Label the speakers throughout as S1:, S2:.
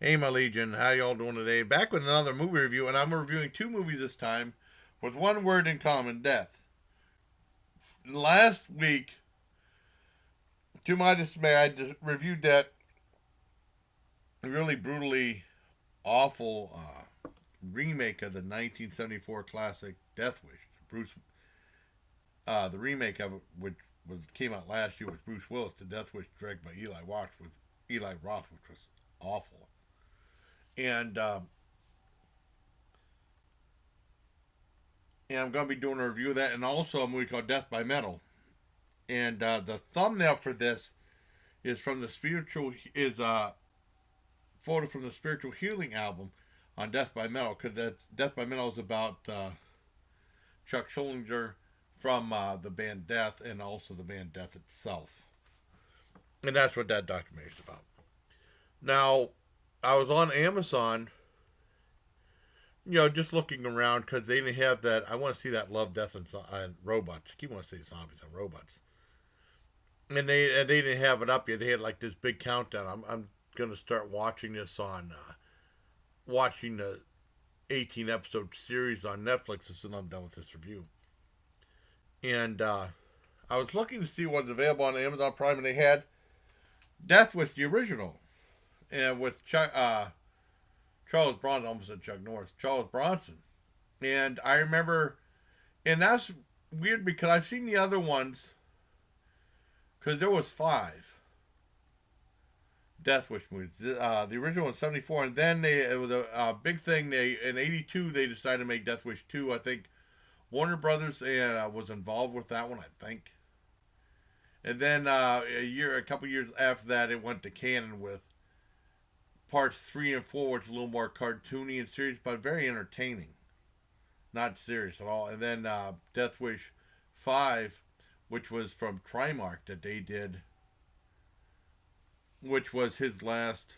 S1: Hey, my Legion, how y'all doing today? Back with another movie review, and I'm reviewing two movies this time with one word in common: death. Last week, to my dismay, reviewed that really brutally awful remake of the 1974 classic Death Wish. The remake of it, which came out last year with Bruce Willis, the Death Wish, directed by Eli Roth, which was awful. And and I'm going to be doing a review of that, and also a movie called Death by Metal. And the thumbnail for this is from the spiritual is a photo from the Spiritual Healing album on Death by Metal, because that Death by Metal is about Chuck Schuldiner from the band Death, and also the band Death itself, and that's what that documentary is about. Now, I was on Amazon, just looking around because they didn't have that. I want to see that Love, Death, and Robots. I keep want to say zombies and robots, and they didn't have it up yet. They had like this big countdown. I'm gonna start watching this on watching the 18 episode series on Netflix as soon as I'm done with this review. And I was looking to see what's available on Amazon Prime, and they had Death Wish the original, and with Charles Bronson. Almost said Chuck Norris. Charles Bronson, and I remember, and that's weird because I've seen the other ones, because there was five Death Wish movies. The original in '74, and then it was a big thing. They in '82 they decided to make Death Wish 2. I think Warner Brothers was involved with that one. I think, and then a couple years after that, it went to canon with parts 3 and 4, which is a little more cartoony and serious, but very entertaining. Not serious at all. And then Death Wish 5, which was from Trimark that they did, which was his last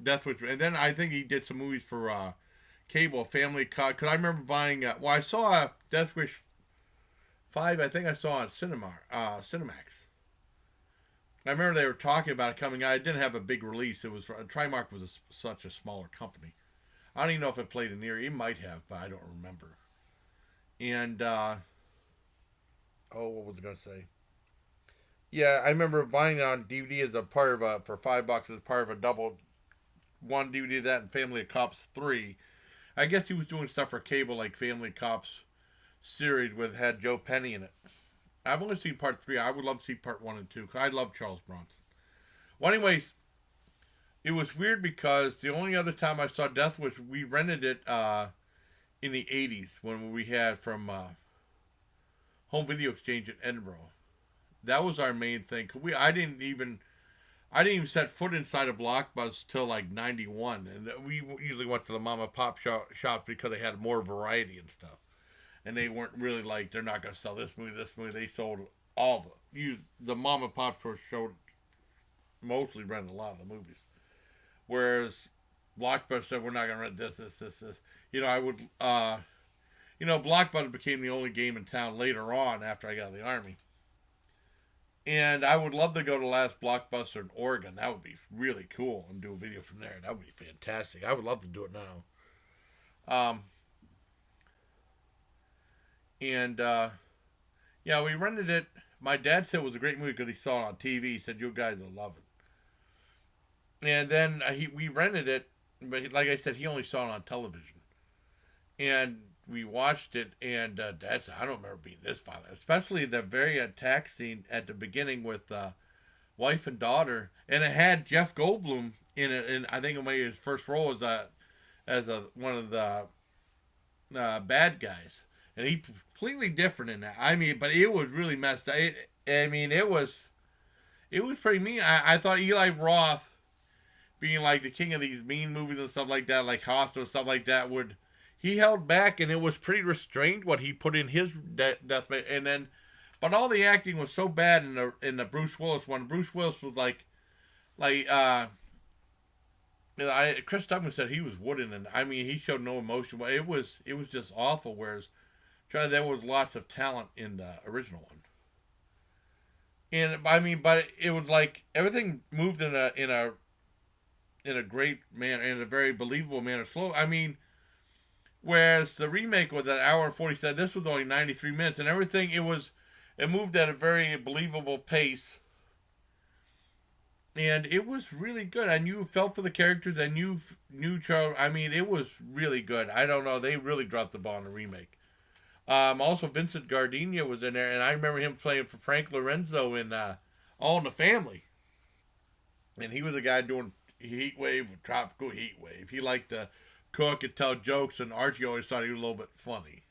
S1: Death Wish. And then I think he did some movies for cable, Family Cut. Because I remember buying, I saw Death Wish 5, I think I saw on Cinemax. I remember they were talking about it coming out. It didn't have a big release. It was Trimark was such a smaller company. I don't even know if it played in here. It might have, but I don't remember. And what was I gonna say? Yeah, I remember buying it on DVD as a part of for $5 as part of a double one DVD of that and Family of Cops 3. I guess he was doing stuff for cable like Family Cops series with had Joe Penny in it. I've only seen part 3. I would love to see part 1 and 2 because I love Charles Bronson. Well, anyways, it was weird because the only other time I saw Death was we rented it in the '80s when we had from Home Video Exchange in Edinburgh. That was our main thing. I didn't even set foot inside a Blockbuster till like '91, and we usually went to the mom and pop shops because they had more variety and stuff. And they weren't really like they're not going to sell this movie, this movie. They sold all of it. The mom and pop stores showed mostly rented a lot of the movies, whereas Blockbuster said we're not going to rent this. I would. Blockbuster became the only game in town later on after I got out of the army. And I would love to go to the last Blockbuster in Oregon. That would be really cool and do a video from there. That would be fantastic. I would love to do it now. Um, and yeah, we rented it. My dad said it was a great movie because he saw it on TV. He said, "You guys will love it." And then we rented it, but like I said, he only saw it on television. And we watched it, and I don't remember being this violent, especially the very attack scene at the beginning with wife and daughter, and it had Jeff Goldblum in it, and I think it made his first role as a one of the bad guys, and he completely different in that. I mean, but it was really messed up. It was pretty mean. I thought Eli Roth being like the king of these mean movies and stuff like that, like Hostel and stuff like that, would he held back and it was pretty restrained what he put in his death, and then, but all the acting was so bad in the Bruce Willis one. Bruce Willis was like Chris Tuckman said he was wooden, and I mean he showed no emotion. It was just awful. Whereas there was lots of talent in the original one, and I mean, but it was like everything moved in in a great manner, in a very believable manner. Slow. I mean, whereas the remake was an hour and 47, this was only 93 minutes, and everything it moved at a very believable pace, and it was really good. And you felt for the characters, and you knew Charles. I mean, it was really good. I don't know, they really dropped the ball in the remake. Also, Vincent Gardenia was in there, and I remember him playing for Frank Lorenzo in All in the Family. And he was a guy doing Heat Wave, Tropical Heat Wave. He liked to cook and tell jokes, and Archie always thought he was a little bit funny.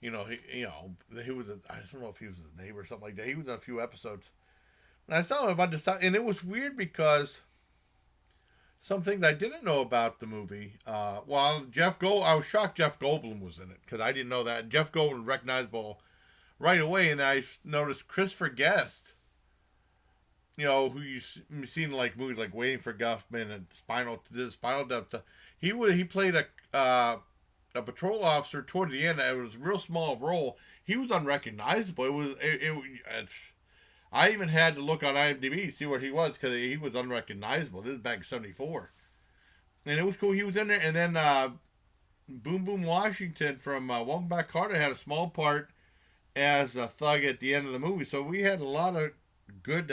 S1: He was. I don't know if he was his neighbor or something like that. He was in a few episodes. And I saw him about this time, and it was weird because some things I didn't know about the movie. I was shocked Jeff Goldblum was in it because I didn't know that. Jeff Goldblum was recognizable right away, and I noticed Christopher Guest, who you've seen like movies like Waiting for Guffman and Spinal Tap. He played a patrol officer toward the end. It was a real small role. He was unrecognizable. I even had to look on IMDb to see where he was because he was unrecognizable. This is back in '74, and it was cool. He was in there, and then Boom Boom Washington from Welcome Back, Kotter had a small part as a thug at the end of the movie. So we had a lot of good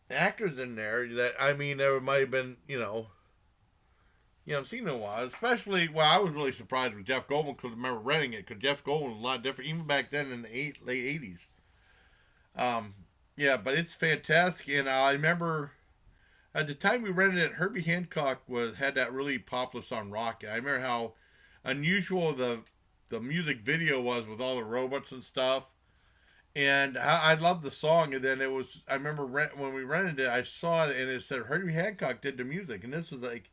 S1: actors in there. There might have been I've seen in a while. Especially, I was really surprised with Jeff Goldblum because I remember renting it because Jeff Goldblum was a lot different even back then in the late '80s. But it's fantastic, and I remember at the time we rented it, Herbie Hancock had that really popular song "Rocket." I remember how unusual the music video was with all the robots and stuff, and I loved the song. And then I remember when we rented it, I saw it and it said Herbie Hancock did the music, and this was like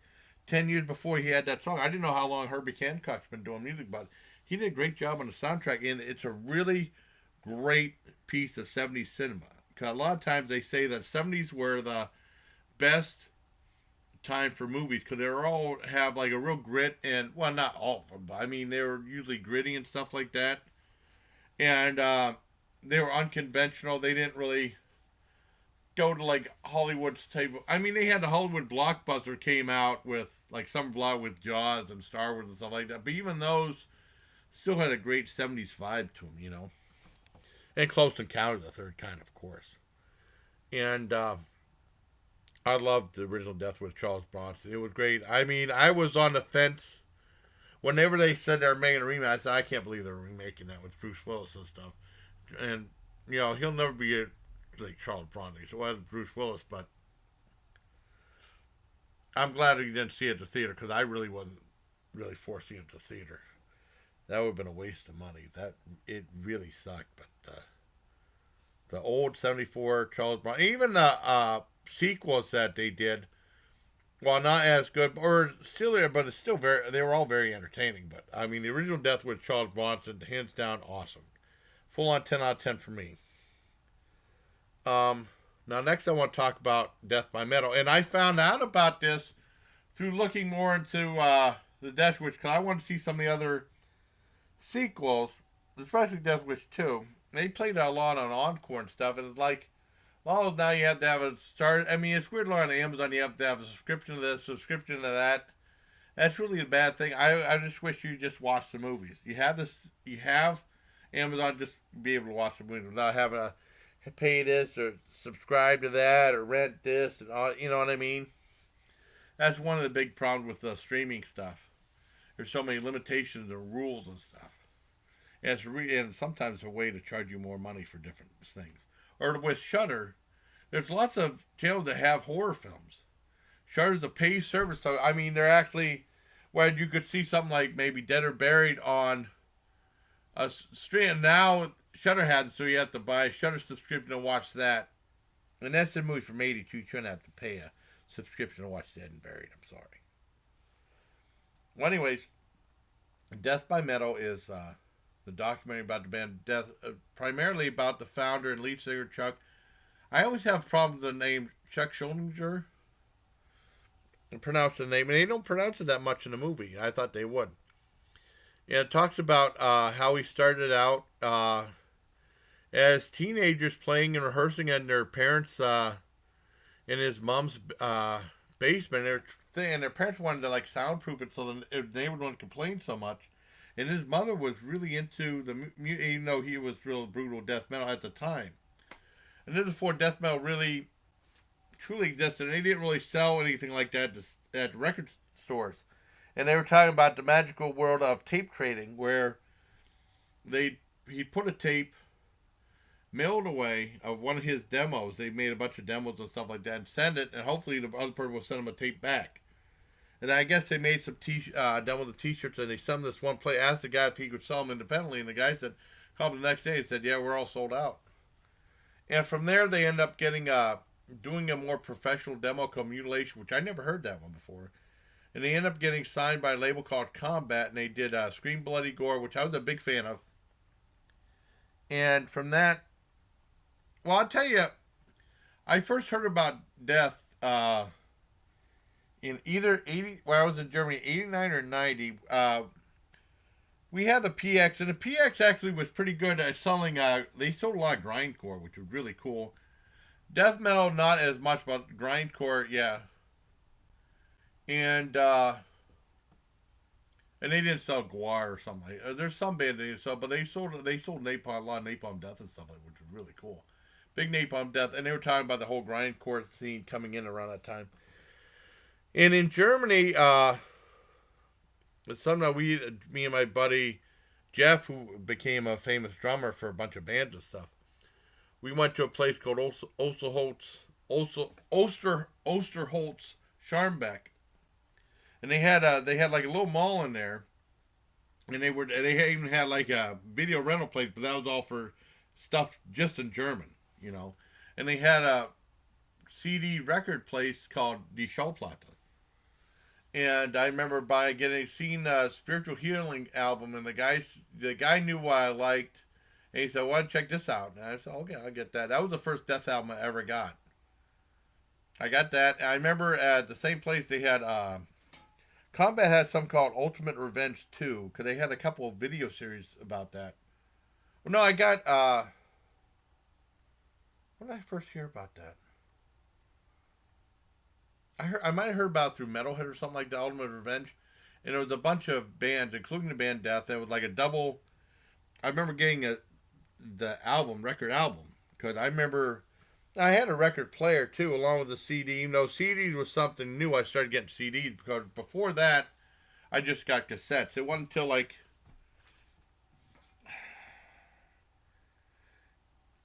S1: 10 years before he had that song. I didn't know how long Herbie Hancock's been doing music, but he did a great job on the soundtrack, and it's a really great piece of 70s cinema. Because a lot of times they say that 70s were the best time for movies because they all have like a real grit, and not all of them, but they were usually gritty and stuff like that. And they were unconventional. They didn't really go to like Hollywood's type they had the Hollywood blockbuster came out with like some block with Jaws and Star Wars and stuff like that, but even those still had a great 70s vibe to them, And Close Encounters of the Third Kind, of course. And I loved the original Death with Charles Bronson. It was great. I was on the fence. Whenever they said they were making a remake, I said, I can't believe they're remaking that with Bruce Willis and stuff. And, he'll never be like Charles Bronson. So it was Bruce Willis, but I'm glad you didn't see it at the theater because I really wasn't really forced to see it at the theater. That would have been a waste of money. It really sucked. But the old '74 Charles Bronson, even the sequels that they did, while not as good or sillier, but it's still they were all very entertaining. But the original Death with Charles Bronson, hands down, awesome. Full on 10 out of 10 for me. Now next I want to talk about Death by Metal, and I found out about this through looking more into the Death Wish because I want to see some of the other sequels, especially Death Wish 2. They played a lot on Encore and stuff, and it's like, well, now you have to have a start. It's weird on Amazon. You have to have a subscription to this, subscription to that. That's really a bad thing. I just wish you just watch the movies. You have Amazon, just be able to watch the movies without having to pay this or subscribe to that or rent this and all. You know what I mean? That's one of the big problems with the streaming stuff. There's so many limitations and rules and stuff. And and sometimes a way to charge you more money for different things. Or with Shudder, there's lots of channels that have horror films. Shudder's a paid service, so they're actually where you could see something like maybe Dead or Buried on a stream. Now Shudder has it, so you have to buy a Shudder subscription to watch that. And that's the movie from '82. You shouldn't have to pay a subscription to watch Dead and Buried. I'm sorry. Well, anyways, Death by Metal is the documentary about the band Death, primarily about the founder and lead singer Chuck. I always have problems with the name Chuck Schuldiner. Pronounce the name, and they don't pronounce it that much in the movie. I thought they would. And it talks about how he started out as teenagers playing and rehearsing in their parents' in his mom's basement. And their parents wanted to like soundproof it so the neighbors wouldn't complain so much. And his mother was really into even though he was real brutal death metal at the time. And this is before death metal really truly existed. And they didn't really sell anything like that at record stores. And they were talking about the magical world of tape trading, where he put a tape mailed away of one of his demos. They made a bunch of demos and stuff like that, and send it, and hopefully the other person will send him a tape back. And I guess they made some demos of T-shirts, and they sent this one play. Asked the guy if he could sell them independently, and the guy said, called the next day and said, "Yeah, we're all sold out." And from there, they end up getting doing a more professional demo called Mutilation, which I never heard that one before. And they end up getting signed by a label called Combat, and they did Scream Bloody Gore, which I was a big fan of. And from that, well, I'll tell you, I first heard about Death in either 80, when I was in Germany, 89 or 90. We had the PX, and the PX actually was pretty good at selling, they sold a lot of grindcore, which was really cool. Death metal, not as much, but grindcore, yeah. And they didn't sell Guar or something like that. There's some band they didn't sell, but they sold Napalm, a lot of Napalm Death and stuff like that, which was really cool. Big Napalm Death, and they were talking about the whole grindcore scene coming in around that time. And in Germany, somehow me and my buddy Jeff, who became a famous drummer for a bunch of bands and stuff, we went to a place called Osterholz Scharmbeck, and they had like a little mall in there, and they even had like a video rental place, but that was all for stuff just in German, you know. And they had a CD record place called Die Schallplatte. And I remember seeing a Spiritual Healing album, and the guy knew what I liked, and he said, "Why don't you check this out?" And I said, "Okay, I'll get that." That was the first Death album I ever got. I got that. And I remember at the same place they had Combat had something called Ultimate Revenge 2, because they had a couple of video series about that. Well, no, I got when did I first hear about that? I might have heard about it through Metalhead or something like that, Ultimate Revenge. And there was a bunch of bands, including the band Death, that was like a double. I remember getting the record album, because I remember I had a record player too, along with the CD. Even though CDs was something new, I started getting CDs, because before that, I just got cassettes. It wasn't until like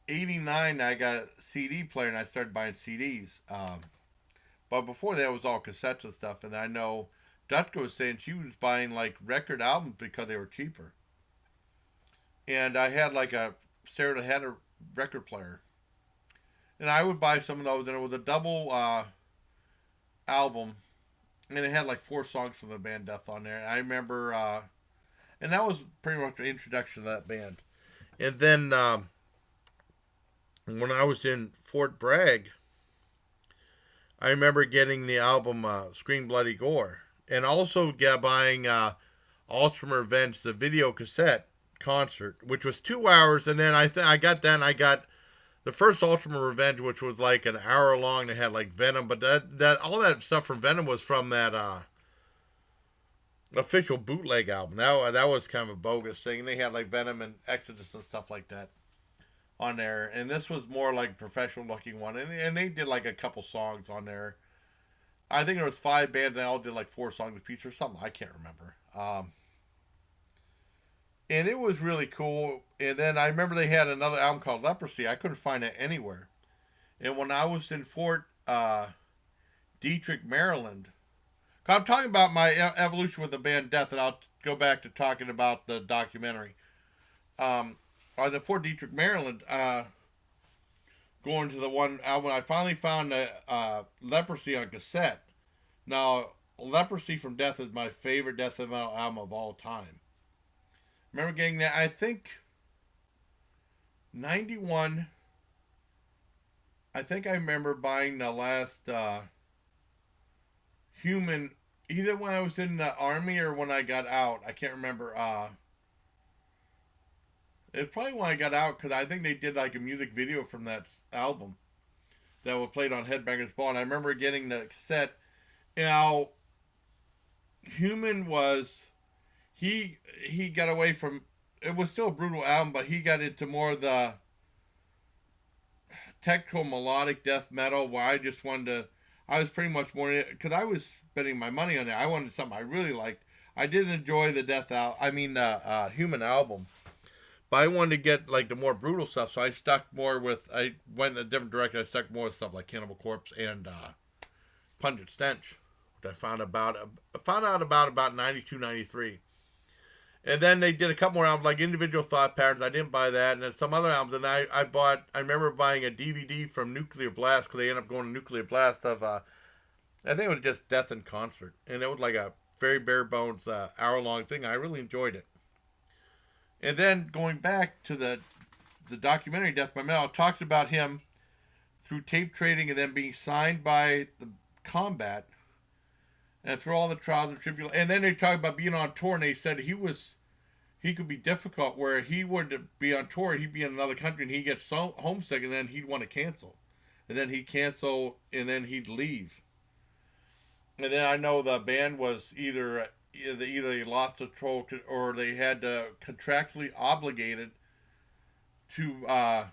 S1: '89 I got a CD player and I started buying CDs. But before that, it was all cassettes and stuff. And I know Dutka was saying she was buying like record albums because they were cheaper. And I had like Sarah had a record player, and I would buy some of those. And it was a double album, and it had like 4 songs from the band Death on there. And I remember, and that was pretty much the introduction to that band. And then when I was in Fort Bragg, I remember getting the album Scream Bloody Gore, and also buying Ultimate Revenge, the video cassette concert, which was 2 hours. And then I got that, and I got the first Ultimate Revenge, which was like an hour long. They had like Venom, but that all that stuff from Venom was from that official bootleg album. That was kind of a bogus thing. And they had like Venom and Exodus and stuff like that on there, and this was more like a professional looking one, and they did like a couple songs on there. I think there was 5 bands, and they all did like 4 songs apiece or something. I can't remember. And it was really cool. And then I remember they had another album called Leprosy. I couldn't find it anywhere. And when I was in Fort Detrick, Maryland, I'm talking about my evolution with the band Death, and I'll go back to talking about the documentary. I was in Fort Detrick, Maryland, going to the one album. I finally found Leprosy on cassette. Now, Leprosy from Death is my favorite Death metal album of all time. Remember getting that, I think, 91. I think I remember buying the last Human, either when I was in the army or when I got out. I can't remember. It's probably when I got out, because I think they did like a music video from that album. that were played on Headbangers Ball, and I remember getting the cassette. Now, Human was he got away from, it was still a brutal album, but he got into more of the technical melodic death metal where I just wanted to, I was pretty much more, because I was spending my money on it. I wanted something I really liked. I did enjoy the Human album, but I wanted to get like the more brutal stuff, so I stuck more with, I went in a different direction. I stuck more with stuff like Cannibal Corpse and Pungent Stench, which I found out about 92, 93. And then they did a couple more albums, like Individual Thought Patterns. I didn't buy that. And then some other albums. And I remember buying a DVD from Nuclear Blast, because they ended up going to Nuclear Blast of, I think it was just Death in Concert. And it was like a very bare bones hour-long thing. I really enjoyed it. And then going back to the documentary Death by Metal, it talks about him through tape trading and then being signed by the Combat, and through all the trials and tribulations. And then they talk about being on tour, and they said he could be difficult, where he would be on tour, he'd be in another country, and he'd get so homesick, and then he'd want to cancel. And then he'd cancel, and then he'd leave. And then I know the band was either they lost control, or they had contractually obligated to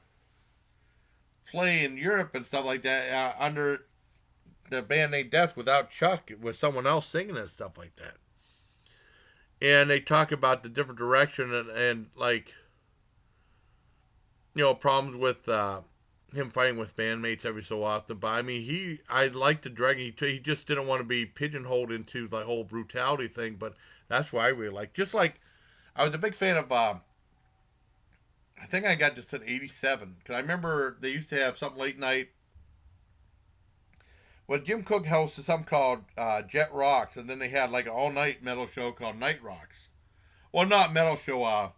S1: play in Europe and stuff like that under the band name Death without Chuck, with someone else singing and stuff like that. And they talk about the different direction and like, problems with him fighting with bandmates every so often. But I mean, I liked the direction. He just didn't want to be pigeonholed into the whole brutality thing. But that's why I really liked. Just like, I was a big fan of, I think I got this in 87. Because I remember they used to have something late night. Well, Jim Cook hosted something called Jet Rocks, and then they had like an all-night metal show called Night Rocks. Well, not metal show.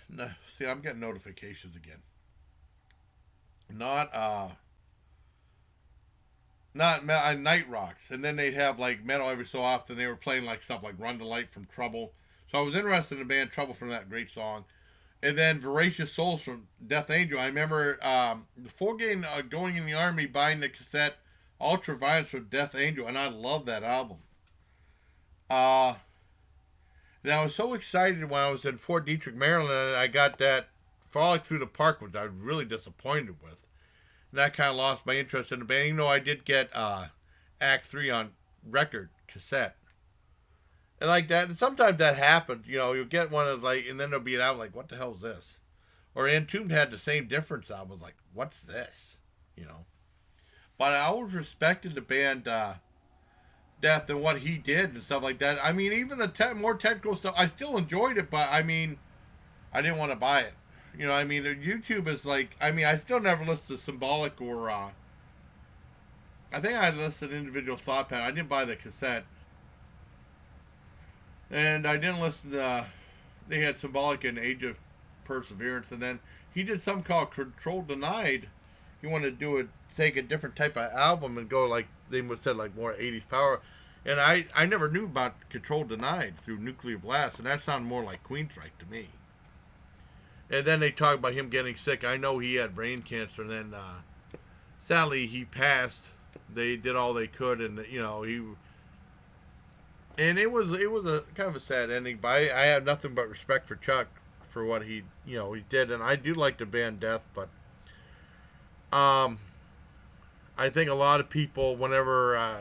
S1: No, see, I'm getting notifications again. Not Night Rocks, and then they'd have like metal every so often. They were playing like stuff like Run the Light from Trouble. So I was interested in the band Trouble from that great song. And then Voracious Souls from Death Angel. I remember before going in the Army, buying the cassette Ultraviolence from Death Angel, and I love that album. And I was so excited when I was in Fort Detrick, Maryland, and I got that Frolic Through the Park, which I was really disappointed with. And that kind of lost my interest in the band, even though I did get Act 3 on record cassette. And like that, and sometimes that happens. You'll get one that's like, and then there'll be an album like, what the hell is this? Or Entombed had the same difference album. Like, what's this? But I always respected the band Death and what he did and stuff like that. I mean, even the more technical stuff, I still enjoyed it, but I mean, I didn't want to buy it. YouTube is like, I mean, I still never listened to Symbolic or, I think I listened to Individual Thought Pattern. I didn't buy the cassette. And I didn't listen to, they had Symbolic and Age of Perseverance, and then he did something called Control Denied. He wanted to take a different type of album and go like, they would said like more 80s power. And I never knew about Control Denied through Nuclear Blast, and that sounded more like Queensryche to me. And then they talk about him getting sick. I know he had brain cancer, and then sadly he passed. They did all they could, and and it was a kind of a sad ending. But I have nothing but respect for Chuck for what he did, and I do like the band Death, but I think a lot of people, whenever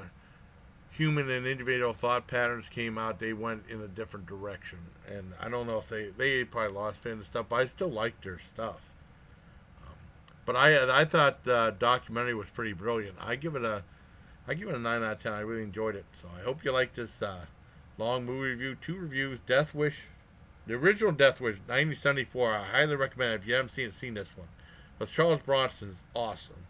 S1: Human and Individual Thought Patterns came out, they went in a different direction, and I don't know if they probably lost fans and stuff, but I still liked their stuff. But I thought the documentary was pretty brilliant. I give it a 9 out of 10. I really enjoyed it. So I hope you like this long movie review. 2 reviews. Death Wish. The original Death Wish, 1974. I highly recommend it if you haven't seen this one. But Charles Bronson is awesome.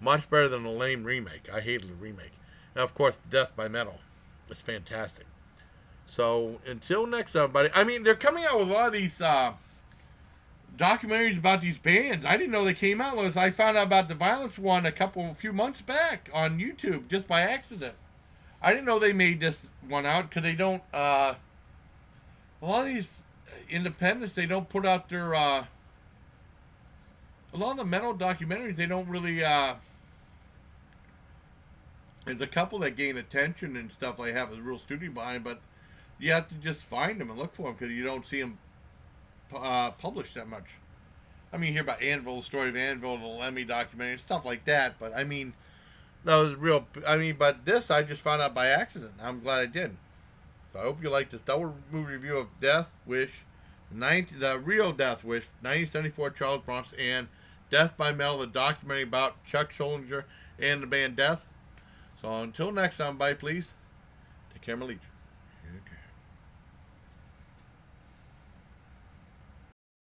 S1: Much better than the lame remake. I hated the remake. And of course, Death by Metal. It's fantastic. So until next time, buddy. I mean, they're coming out with a lot of these documentaries about these bands. I didn't know they came out. I found out about the Violence one a few months back on YouTube just by accident. I didn't know they made this one out because they don't. A lot of these, independents, they don't put out their a lot of the metal documentaries. They don't really. There's a couple that gain attention and stuff. Like have a real studio behind, but you have to just find them and look for them because you don't see them published that much. I mean, you hear about Anvil, the story of Anvil, the Lemmy documentary, stuff like that. But I mean, that was real. I mean, but this I just found out by accident. I'm glad I did. So I hope you like this double movie review of Death Wish, the real Death Wish, 1974 Charles Bronson, and Death by Metal, the documentary about Chuck Schuldiner and the band Death. So until next time, bye, please. Take care, my liege.